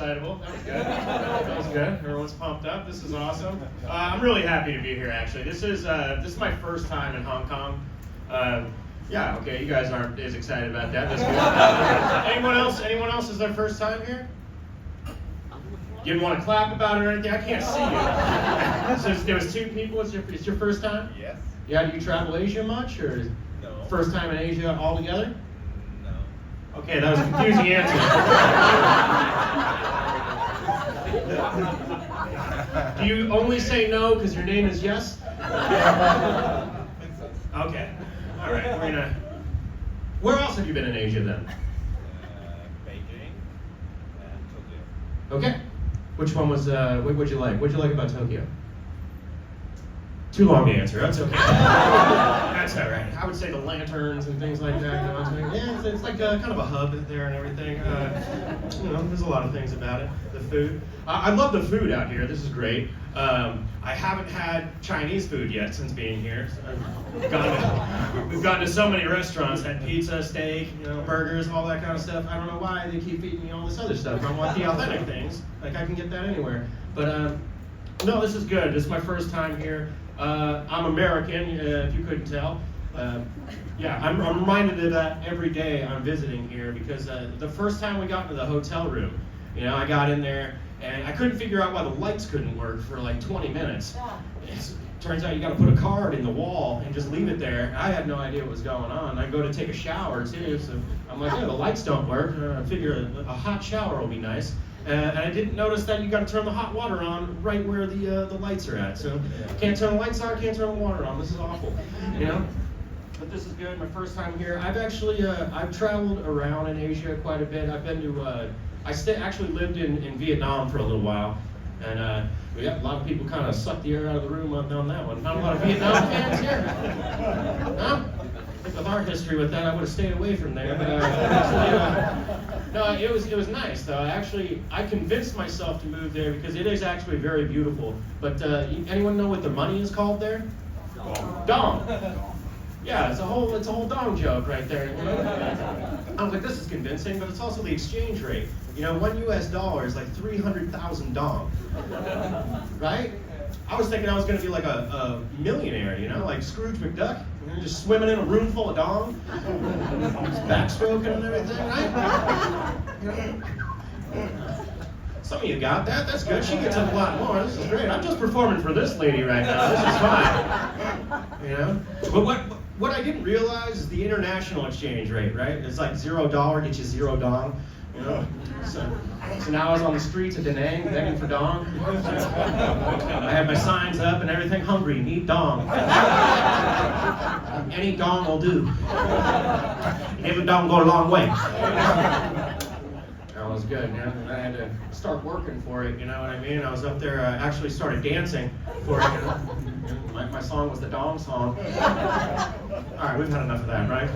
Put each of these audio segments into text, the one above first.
excitable. That was good. That was good. Everyone's pumped up. This is awesome. I'm really happy to be here. Actually, this is my first time in Hong Kong. Yeah. Okay. You guys aren't as excited about that. That's good. Anyone else? Anyone else is their first time here? You didn't want to clap about it or anything? I can't see you. So there was 2 people. It's your first time? Yes. Yeah. Do you travel Asia much, or No. first time in Asia altogether? No. Okay, that was a confusing answer. Do you only say no because your name is Yes? Okay. All right. Where else have you been in Asia then? Beijing and Tokyo. Okay. Which one was? What'd you like? What'd you like about Tokyo? Too long to answer. That's okay. That's all right. I would say the lanterns and things like that. You know, yeah, it's like kind of a hub there and everything. There's a lot of things about it. The food. I love the food out here. This is great. I haven't had Chinese food yet since being here. So we've gone to so many restaurants, had pizza, steak, burgers, all that kind of stuff. I don't know why they keep feeding me all this other stuff. I want the authentic things. Like I can get that anywhere. But no, this is good. This is my first time here. I'm American, if you couldn't tell. Yeah, I'm reminded of that every day I'm visiting here because the first time we got into the hotel room, I got in there and I couldn't figure out why the lights couldn't work for like 20 minutes. Turns out you got to put a card in the wall and just leave it there. I had no idea what was going on. I go to take a shower too, so I'm like, yeah, the lights don't work. I figure a hot shower will be nice. And I didn't notice that you got to turn the hot water on right where the lights are at. So can't turn the lights on, can't turn the water on. This is awful, But this is good. My first time here. I've actually I've traveled around in Asia quite a bit. I've been to actually lived in Vietnam for a little while, and we got a lot of people kind of sucked the air out of the room on that one. Not a lot of Vietnam fans here. Huh? I think with our history with that, I would have stayed away from there. But no, it was nice though. I convinced myself to move there because it is actually very beautiful. But anyone know what the money is called there? Dong. Yeah, it's a whole dong joke right there. I was like, this is convincing, but it's also the exchange rate. $1 US is like 300,000 dong. Right? I was thinking I was going to be like a millionaire, like Scrooge McDuck, just swimming in a room full of dong, just backstroking and everything, right? Some of you got that. That's good. She gets up a lot more. This is great. I'm just performing for this lady right now. This is fine. But what I didn't realize is the international exchange rate, right? It's like $0 gets you 0 dong. So now I was on the streets of Da Nang begging for dong. I had my signs up and everything. Hungry, need dong. Any dong will do. Every dong go a long way. That was good. I had to start working for it. You know what I mean? I was up there. I actually started dancing for it. My song was the dong song. All right, we've had enough of that, right?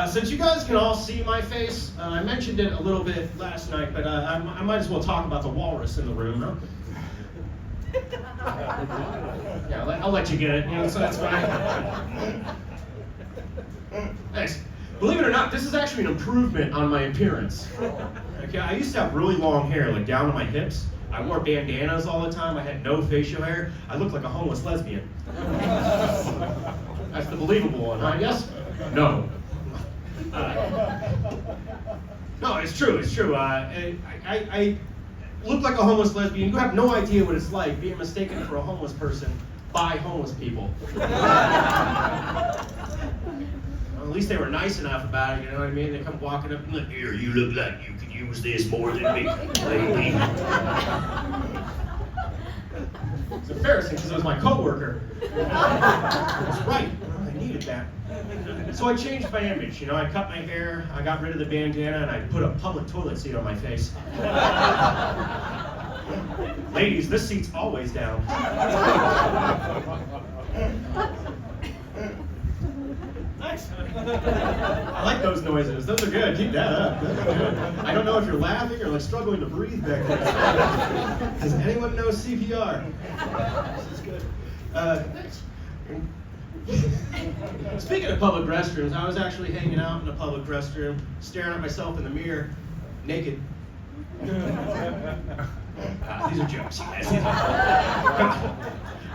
Since you guys can all see my face, I mentioned it a little bit last night, but I might as well talk about the walrus in the room, huh? Yeah, I'll let you get it, so that's fine. Thanks. Believe it or not, this is actually an improvement on my appearance. Okay, I used to have really long hair, like down to my hips. I wore bandanas all the time. I had no facial hair. I looked like a homeless lesbian. That's the believable one, huh? Yes? No. No, it's true. It's true. I look like a homeless lesbian. You have no idea what it's like being mistaken for a homeless person by homeless people. Well, at least they were nice enough about it. You know what I mean? They come walking up and like, here, you look like you could use this more than me, lady. It's embarrassing because it was my coworker. That's right. I needed that. So I changed my image. I cut my hair, I got rid of the bandana, and I put a public toilet seat on my face. Ladies, this seat's always down. Nice. I like those noises. Those are good. Keep that up. Those are good. I don't know if you're laughing or like struggling to breathe back there. Does anyone know CPR? This is good. Speaking of public restrooms, I was actually hanging out in a public restroom, staring at myself in the mirror, naked. These are jokes, guys.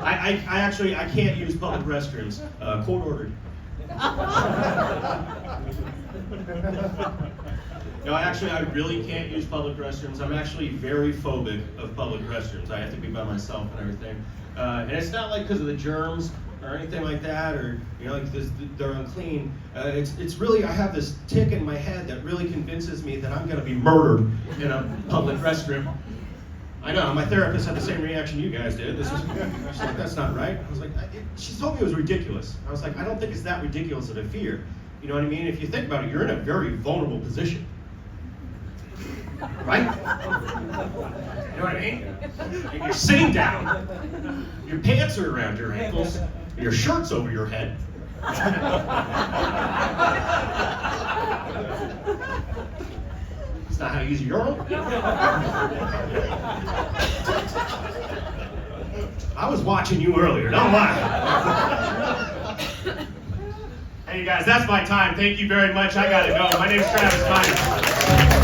I actually can't use public restrooms. Court ordered. No, I really can't use public restrooms. I'm actually very phobic of public restrooms. I have to be by myself and everything. And it's not like because of the germs or anything like that, or like they're unclean. It's really, I have this tick in my head that really convinces me that I'm going to be murdered in a public restroom. I know, my therapist had the same reaction you guys did. She's like, that's not right. I was like, she told me it was ridiculous. I was like, I don't think it's that ridiculous of a fear. You know what I mean? If you think about it, you're in a very vulnerable position. Right? You know what I mean? You're sitting down, your pants are around your ankles, your shirt's over your head. It's not how you use a urinal. I was watching you earlier, don't lie. Hey, you guys, that's my time. Thank you very much. I gotta go. My name's Travis Miner.